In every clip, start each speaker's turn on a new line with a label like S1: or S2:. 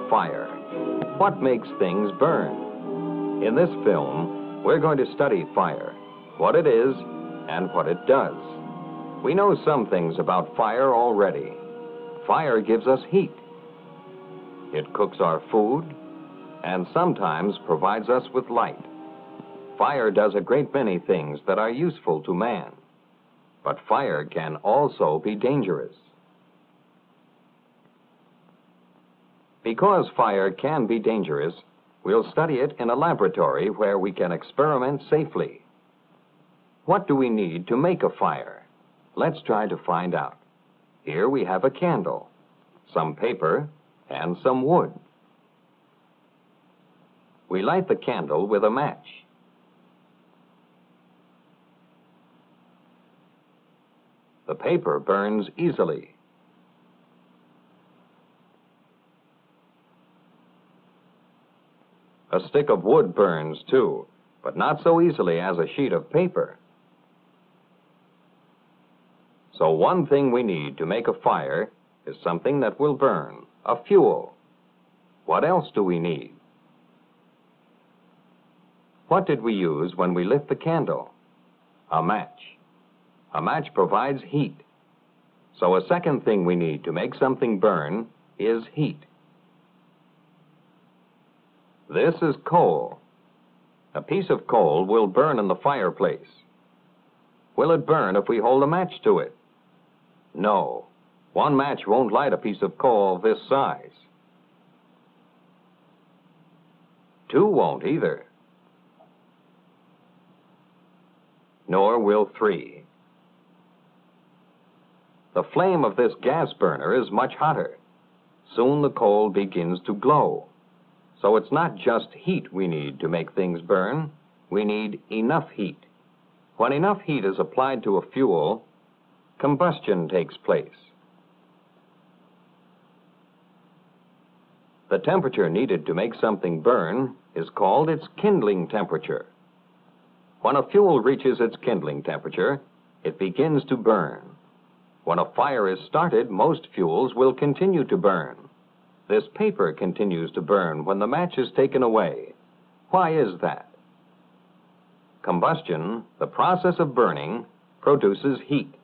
S1: fire. What makes things burn? In this film, we're going to study fire, what it is and what it does. We know some things about fire already. Fire gives us heat. It cooks our food and sometimes provides us with light. Fire does a great many things that are useful to man, but fire can also be dangerous. Because fire can be dangerous, we'll study it in a laboratory where we can experiment safely. What do we need to make a fire? Let's try to find out. Here we have a candle, some paper, and some wood. We light the candle with a match. The paper burns easily. A stick of wood burns too, but not so easily as a sheet of paper. So one thing we need to make a fire is something that will burn, a fuel. What else do we need? What did we use when we lit the candle? A match. A match provides heat. So a second thing we need to make something burn is heat. This is coal. A piece of coal will burn in the fireplace. Will it burn if we hold a match to it? No. One match won't light a piece of coal this size. Two won't either. Nor will three. The flame of this gas burner is much hotter. Soon the coal begins to glow. So it's not just heat we need to make things burn. We need enough heat. When enough heat is applied to a fuel, combustion takes place. The temperature needed to make something burn is called its kindling temperature. When a fuel reaches its kindling temperature, it begins to burn. When a fire is started, most fuels will continue to burn. This paper continues to burn when the match is taken away. Why is that? Combustion, the process of burning, produces heat.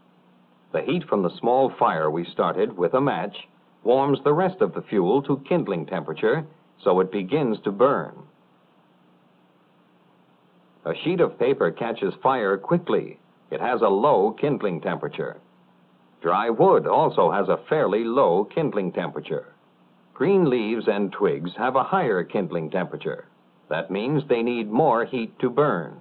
S1: The heat from the small fire we started with a match warms the rest of the fuel to kindling temperature, so it begins to burn. A sheet of paper catches fire quickly. It has a low kindling temperature. Dry wood also has a fairly low kindling temperature. Green leaves and twigs have a higher kindling temperature. That means they need more heat to burn.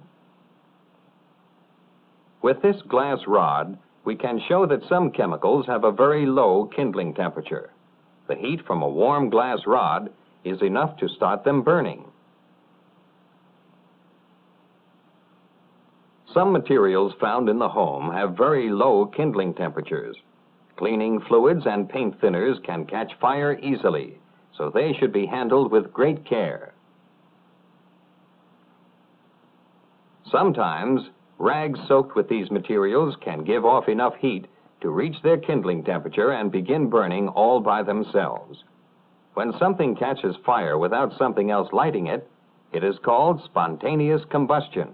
S1: With this glass rod, we can show that some chemicals have a very low kindling temperature. The heat from a warm glass rod is enough to start them burning. Some materials found in the home have very low kindling temperatures. Cleaning fluids and paint thinners can catch fire easily, so they should be handled with great care. Sometimes, rags soaked with these materials can give off enough heat to reach their kindling temperature and begin burning all by themselves. When something catches fire without something else lighting it, it is called spontaneous combustion.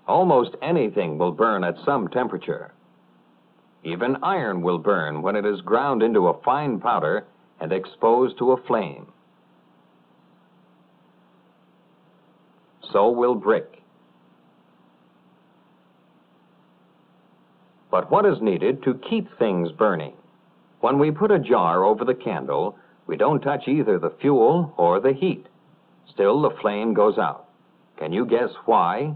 S1: Almost anything will burn at some temperature. Even iron will burn when it is ground into a fine powder and exposed to a flame. So will brick. But what is needed to keep things burning? When we put a jar over the candle, we don't touch either the fuel or the heat. Still, the flame goes out. Can you guess why?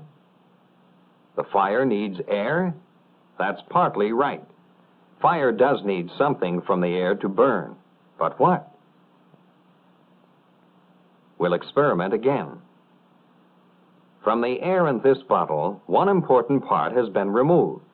S1: The fire needs air? That's partly right. Fire does need something from the air to burn. But what? We'll experiment again. From the air in this bottle, one important part has been removed.